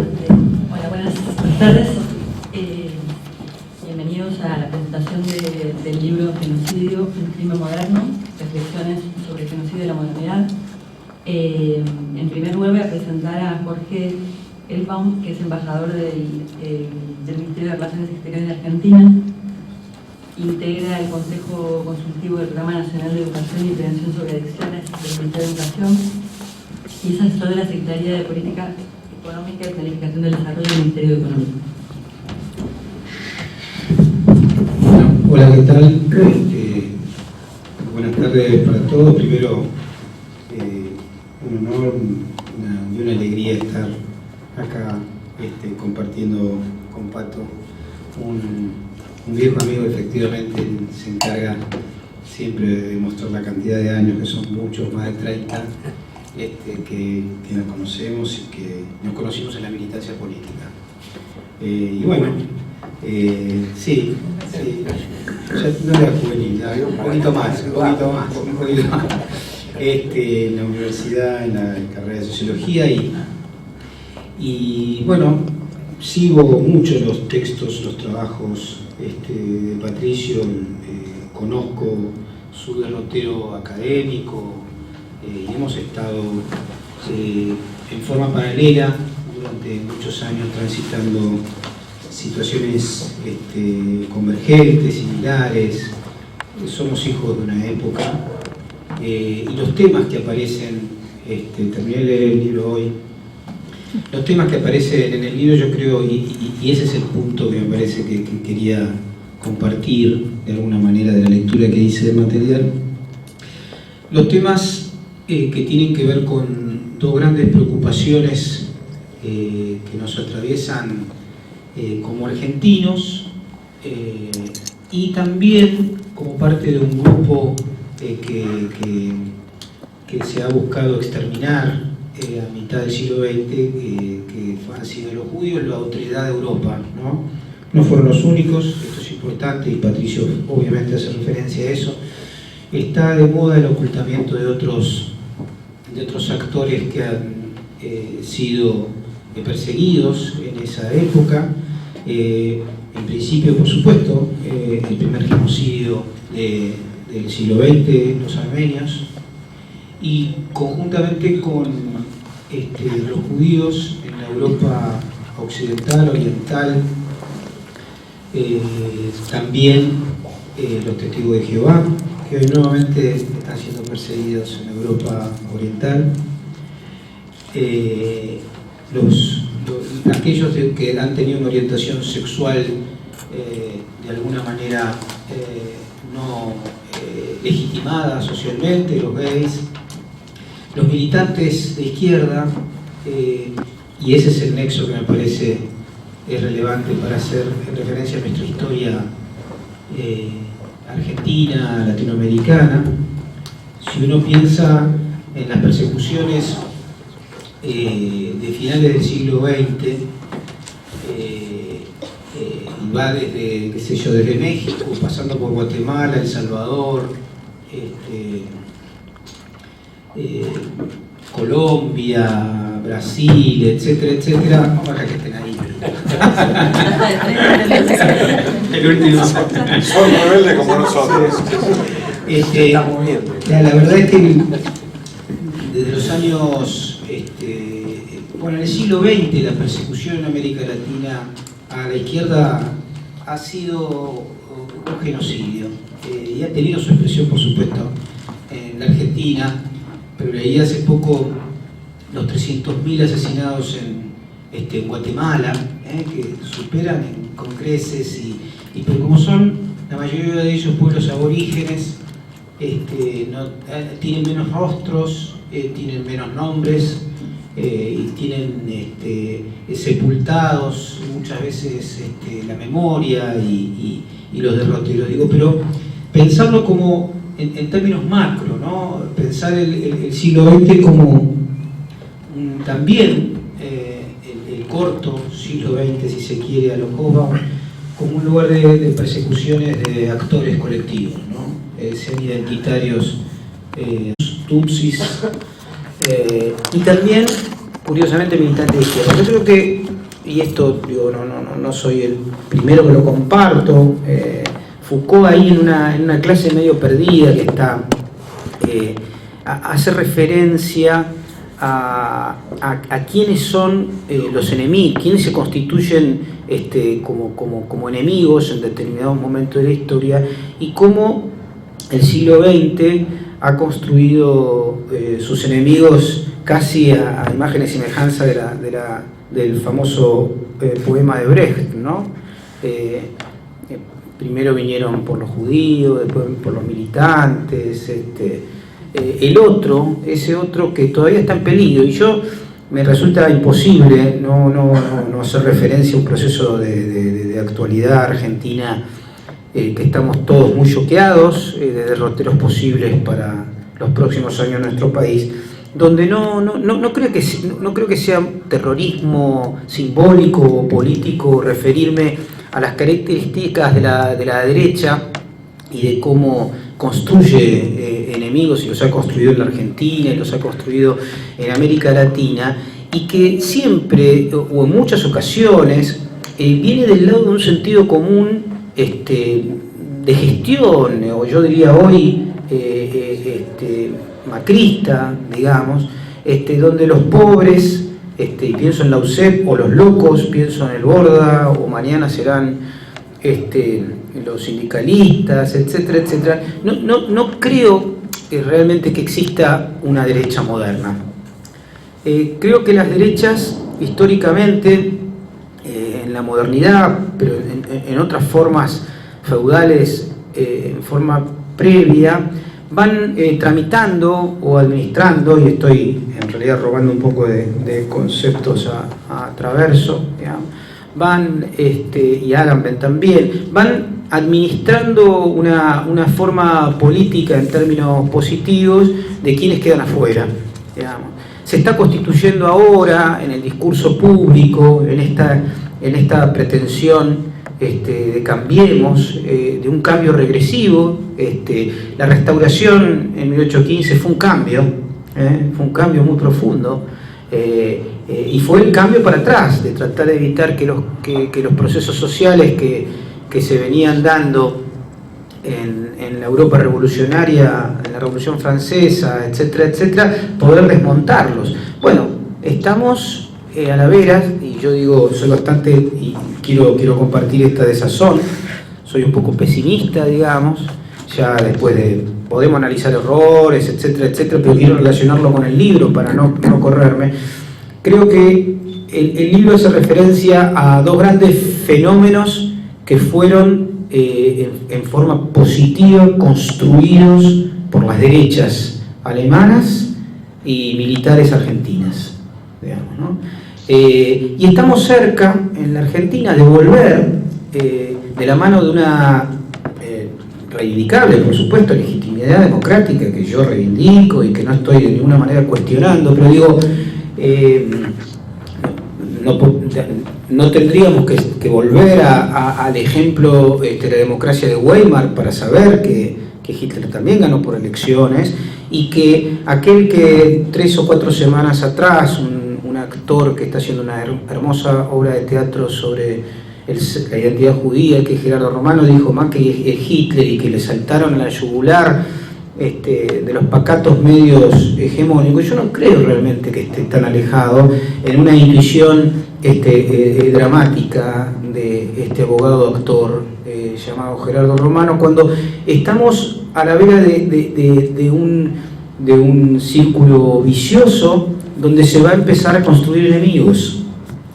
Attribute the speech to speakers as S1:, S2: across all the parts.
S1: Bueno, buenas tardes. Bienvenidos a la presentación del libro Genocidio, un crimen moderno, reflexiones sobre el genocidio de la modernidad. En primer lugar voy a presentar a Jorge Elbaum, que es embajador del Ministerio de Relaciones Exteriores de Argentina. Integra el Consejo Consultivo del Programa Nacional de Educación y Prevención sobre Adicciones del Ministerio de Educación y es asesor de la Secretaría de Política Económica y Planificación del Desarrollo del Ministerio de Economía.
S2: Hola, ¿qué tal? Buenas tardes para todos. Primero, un honor y una alegría estar acá compartiendo con Pato, un viejo amigo. Efectivamente se encarga siempre de mostrar la cantidad de años, que son muchos, más de 30, que nos conocemos y que nos conocimos en la militancia política. Y bueno, sí, ya no era juvenil, un poquito más. En la universidad, en la carrera de Sociología y bueno, sigo mucho los textos, los trabajos de Patricio, conozco su derrotero académico y hemos estado en forma paralela durante muchos años transitando situaciones convergentes, similares. Somos hijos de una época y los temas que aparecen, terminé de leer el libro hoy, los temas que aparecen en el libro, yo creo, y ese es el punto que me parece que quería compartir de alguna manera de la lectura que hice del material, los temas que tienen que ver con dos grandes preocupaciones que nos atraviesan como argentinos y también como parte de un grupo que se ha buscado exterminar a mitad del siglo XX, que han sido los judíos, la autoridad de Europa, ¿no? No fueron los únicos, esto es importante y Patricio obviamente hace referencia a eso. Está de moda el ocultamiento de otros actores que han sido perseguidos en esa época. En principio, por supuesto, el primer genocidio del siglo XX, los armenios, y conjuntamente con los judíos en la Europa occidental, oriental, también los testigos de Jehová, que hoy nuevamente están siendo perseguidos en Europa oriental, aquellos que han tenido una orientación sexual de alguna manera no legitimada socialmente, los gays, los militantes de izquierda, y ese es el nexo que me parece es relevante para hacer referencia a nuestra historia argentina, latinoamericana. Si uno piensa en las persecuciones de finales del siglo XX, y va desde, qué sé yo, desde México, pasando por Guatemala, El Salvador, Colombia, Brasil, etcétera, etcétera. Ojalá que estén ahí. El último.
S3: Son rebeldes como nosotros.
S2: La verdad es que desde los años, bueno, en el siglo XX la persecución en América Latina a la izquierda ha sido un genocidio y ha tenido su expresión, por supuesto, en la Argentina, pero leí hace poco los 300.000 asesinados en Guatemala, que superan con creces, pero como son la mayoría de ellos pueblos aborígenes, tienen menos rostros, tienen menos nombres, y tienen sepultados muchas veces la memoria y los derroteros. Digo, pero pensarlo como en términos macro, ¿no? Pensar el siglo XX como también el corto siglo XX, si se quiere, a los Hobsbawm, como un lugar de persecuciones de actores colectivos, ¿no? Sean identitarios, tutsis, y también curiosamente militante de izquierda. Yo creo que, y esto digo, no soy el primero que lo comparto, Foucault ahí en una clase medio perdida que está, hace referencia a quiénes son los enemigos, quiénes se constituyen como enemigos en determinados momentos de la historia, y cómo el siglo XX ha construido sus enemigos casi a imagen y semejanza del famoso poema de Brecht, ¿no? Primero vinieron por los judíos, después por los militantes, ese otro que todavía está en peligro, y yo me resulta imposible no hacer referencia a un proceso de actualidad argentina que estamos todos muy choqueados de derroteros posibles para los próximos años en nuestro país, donde no creo que sea terrorismo simbólico o político referirme a las características de la derecha y de cómo construye enemigos, y los ha construido en la Argentina y los ha construido en América Latina, y que siempre o en muchas ocasiones viene del lado de un sentido común de gestión, o yo diría hoy macrista, digamos, donde los pobres, y pienso en la UCEP, o los locos, pienso en el Borda, o mañana serán los sindicalistas, etcétera, etcétera. No creo realmente que exista una derecha moderna. Creo que las derechas históricamente, en la modernidad, pero en otras formas feudales, en forma previa, van tramitando o administrando, y estoy en realidad robando un poco de conceptos a Traverso, digamos, van, y Agamben también, van administrando una forma política en términos positivos de quienes quedan afuera, digamos. Se está constituyendo ahora en el discurso público, en esta pretensión de cambiemos, de un cambio regresivo. La restauración en 1815 fue un cambio muy profundo, y fue el cambio para atrás, de tratar de evitar que los procesos sociales que se venían dando en la Europa revolucionaria, en la Revolución Francesa, etcétera, etcétera, poder desmontarlos. Bueno, estamos a la vera, y yo digo, soy bastante, y quiero compartir esta desazón, soy un poco pesimista, digamos, ya después podemos analizar errores, etcétera, etcétera, pero quiero relacionarlo con el libro para no correrme. Creo que el libro hace referencia a dos grandes fenómenos que fueron en forma positiva construidos por las derechas alemanas y militares argentinas, digamos, ¿no? Y estamos cerca en la Argentina de volver de la mano de una reivindicable, por supuesto, legitimidad democrática que yo reivindico y que no estoy de ninguna manera cuestionando, pero digo, no tendríamos que volver al ejemplo de la democracia de Weimar para saber que Hitler también ganó por elecciones, y que aquel que 3 o 4 semanas atrás, un actor que está haciendo una hermosa obra de teatro sobre la identidad judía, que es Gerardo Romano, dijo más que es Hitler, y que le saltaron a la yugular de los pacatos medios hegemónicos. Yo no creo realmente que esté tan alejado en una intuición dramática de este abogado actor llamado Gerardo Romano, cuando estamos a la vera de un círculo vicioso donde se va a empezar a construir enemigos.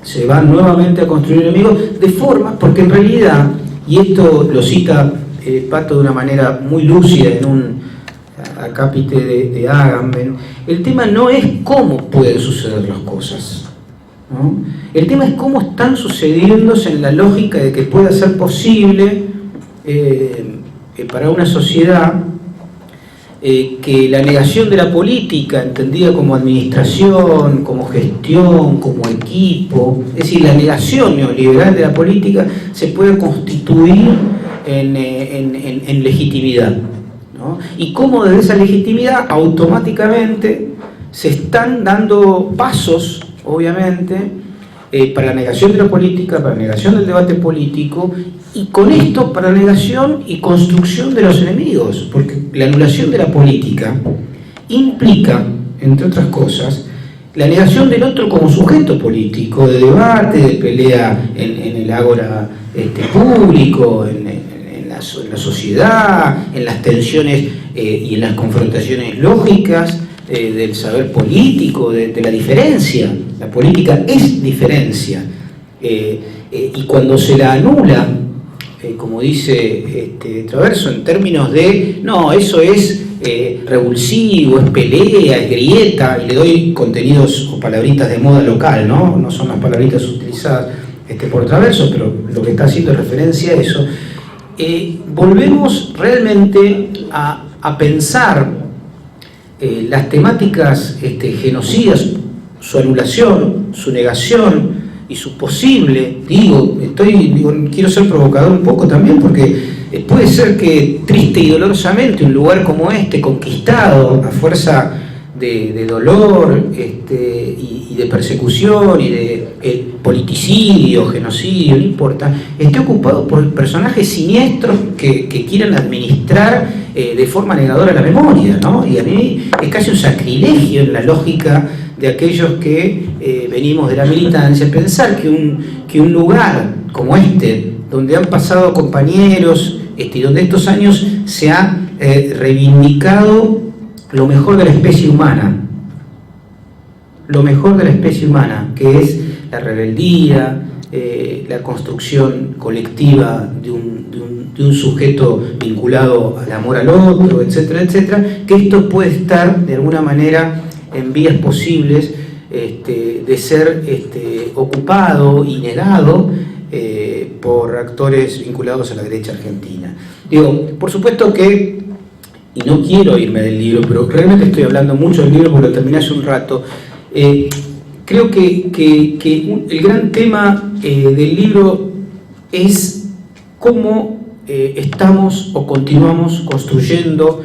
S2: Se van nuevamente a construir enemigos de forma, porque en realidad, y esto lo cita Pato de una manera muy lúcida en un acápite de Agamben, el tema no es cómo pueden suceder las cosas, ¿no? El tema es cómo están sucediéndose en la lógica de que pueda ser posible para una sociedad que la negación de la política, entendida como administración, como gestión, como equipo, es decir, la negación neoliberal de la política, se puede constituir en legitimidad, ¿no? Y cómo desde esa legitimidad automáticamente se están dando pasos obviamente, para la negación de la política, para la negación del debate político, y con esto para la negación y construcción de los enemigos, porque la anulación de la política implica, entre otras cosas, la negación del otro como sujeto político, de debate, de pelea en el ágora público, en la sociedad, en las tensiones y en las confrontaciones lógicas del saber político, de la diferencia. La política es diferencia. Y cuando se la anula, como dice Traverso, en términos de, no, eso es revulsivo, es pelea, es grieta, y le doy contenidos o palabritas de moda local, no son las palabritas utilizadas por Traverso, pero lo que está haciendo es referencia a eso. Volvemos realmente a pensar las temáticas genocidas, su anulación, su negación y su posible, quiero ser provocador un poco también, porque puede ser que triste y dolorosamente un lugar como este, conquistado a fuerza de dolor y de persecución y de politicidio, genocidio, no importa, esté ocupado por personajes siniestros que quieran administrar de forma negadora la memoria, ¿no? Y a mí es casi un sacrilegio en la lógica de aquellos que venimos de la militancia pensar que un lugar como donde han pasado compañeros y donde estos años se ha reivindicado lo mejor de la especie humana, que es la rebeldía, la construcción colectiva de un sujeto vinculado al amor al otro, etcétera, etcétera, que esto puede estar de alguna manera en vías posibles de ser ocupado y negado por actores vinculados a la derecha argentina. Por supuesto que, y no quiero irme del libro, pero realmente estoy hablando mucho del libro porque lo terminé hace un rato, creo que el gran tema del libro es cómo estamos o continuamos construyendo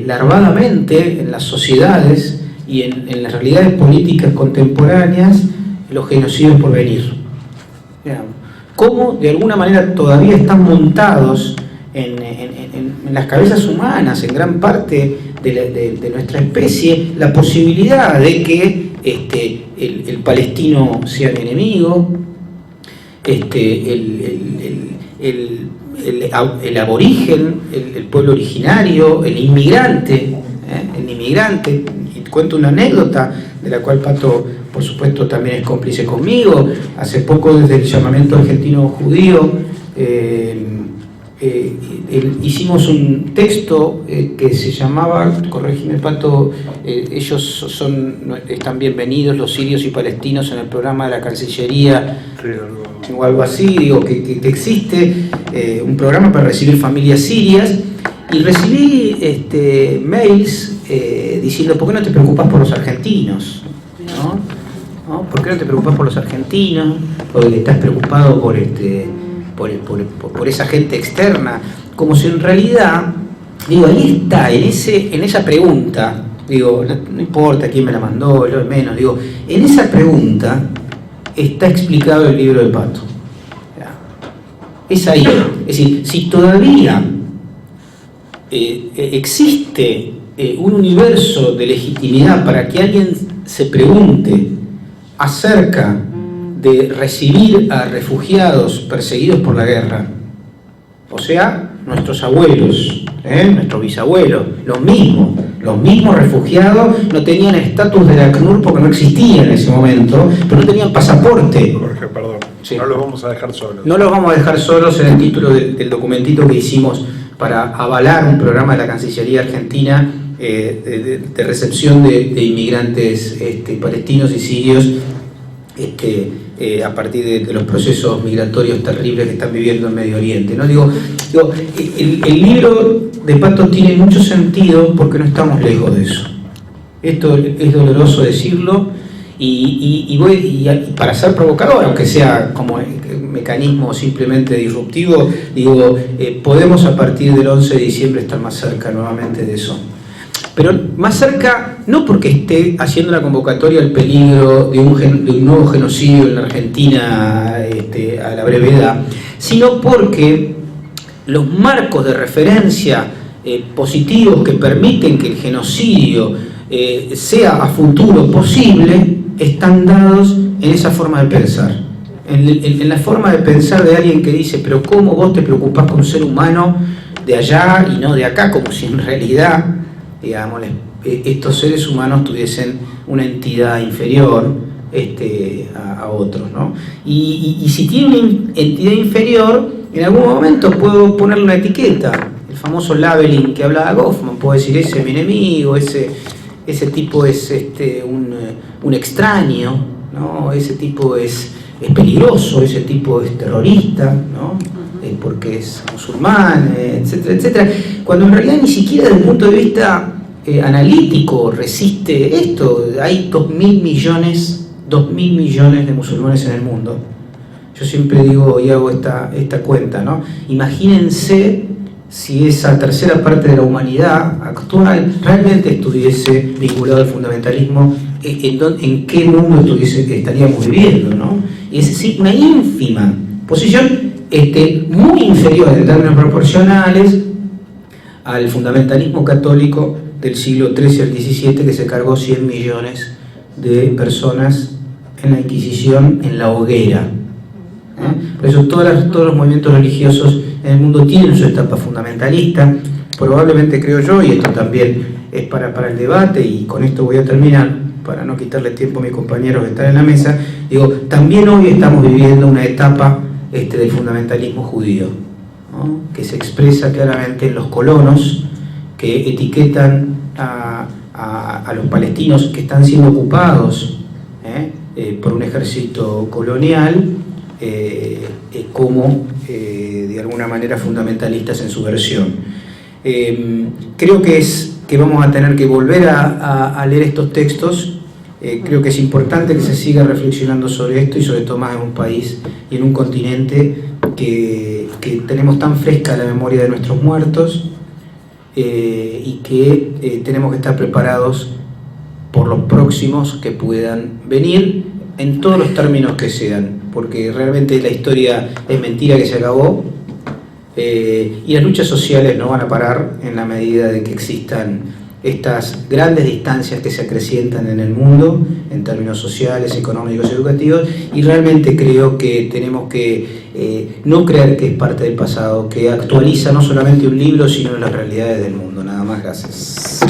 S2: larvadamente en las sociedades y en las realidades políticas contemporáneas los genocidios por venir. Cómo de alguna manera todavía están montados en las cabezas humanas, en gran parte de nuestra especie, la posibilidad de que el palestino sea el enemigo, el aborigen, el pueblo originario, el inmigrante. Y cuento una anécdota de la cual Pato, por supuesto, también es cómplice conmigo. Hace poco, desde el llamamiento argentino judío, hicimos un texto que se llamaba, corrígeme Pato, ellos están bienvenidos, los sirios y palestinos, en el programa de la Cancillería, o algo así, que existe un programa para recibir familias sirias, y recibí mails diciendo, ¿por qué no te preocupas por los argentinos? ¿No? ¿Por qué no te preocupas por los argentinos? Porque estás preocupado por esa gente externa, como si en realidad, ahí está, en esa pregunta, no importa quién me la mandó, lo de menos, en esa pregunta está explicado el libro de Pato. Es ahí, es decir, si todavía existe un universo de legitimidad para que alguien se pregunte acerca de recibir a refugiados perseguidos por la guerra, o sea, nuestros abuelos, nuestros bisabuelos, los mismos refugiados no tenían estatus del ACNUR porque no existía en ese momento, pero no tenían pasaporte.
S3: Jorge, perdón, sí. No los vamos a dejar solos.
S2: No los vamos a dejar solos en el título del documentito que hicimos para avalar un programa de la Cancillería Argentina de recepción de inmigrantes palestinos y sirios a partir de los procesos migratorios terribles que están viviendo en Medio Oriente, ¿no? El libro de Pato tiene mucho sentido porque no estamos lejos de eso. Esto es doloroso decirlo y para ser provocador, aunque sea como mecanismo simplemente disruptivo, podemos a partir del 11 de diciembre estar más cerca nuevamente de eso. Pero más cerca no porque esté haciendo la convocatoria al peligro de un nuevo genocidio en la Argentina a la brevedad, sino porque los marcos de referencia positivos que permiten que el genocidio sea a futuro posible están dados en esa forma de pensar. En la forma de pensar de alguien que dice, pero ¿cómo vos te preocupás con un ser humano de allá y no de acá? Como si en realidad, digamos, estos seres humanos tuviesen una entidad inferior a otros, ¿no? Y si tiene una entidad inferior, en algún momento puedo ponerle una etiqueta, el famoso labeling que hablaba Goffman, puedo decir, ese es mi enemigo, ese tipo es un extraño, ¿no? Ese tipo es peligroso, ese tipo es terrorista, ¿no? Porque es musulmán, etcétera, etcétera, cuando en realidad ni siquiera desde el punto de vista analítico resiste esto. Hay 2.000 millones de musulmanes en el mundo. Yo siempre digo y hago esta cuenta, ¿no? Imagínense si esa tercera parte de la humanidad actual realmente estuviese vinculado al fundamentalismo, en qué mundo estaríamos viviendo, ¿no? Y es decir, una ínfima posición muy inferior en términos proporcionales al fundamentalismo católico del siglo XIII al XVII, que se cargó 100 millones de personas en la Inquisición, en la hoguera. Por eso todos los movimientos religiosos en el mundo tienen su etapa fundamentalista. Probablemente, creo yo, y esto también es para el debate, y con esto voy a terminar, para no quitarle tiempo a mis compañeros que están en la mesa, digo, también hoy estamos viviendo una etapa del fundamentalismo judío, ¿no? Que se expresa claramente en los colonos que etiquetan a los palestinos que están siendo ocupados por un ejército colonial como de alguna manera fundamentalistas en su versión. Creo que vamos a tener que volver a leer estos textos. Creo que es importante que se siga reflexionando sobre esto, y sobre todo más en un país y en un continente que tenemos tan fresca la memoria de nuestros muertos, y que tenemos que estar preparados por los próximos que puedan venir, en todos los términos que sean, porque realmente la historia es mentira que se acabó, y las luchas sociales no van a parar en la medida de que existan estas grandes distancias que se acrecientan en el mundo en términos sociales, económicos y educativos, y realmente creo que tenemos que no creer que es parte del pasado, que actualiza no solamente un libro, sino las realidades del mundo. Nada más, gracias.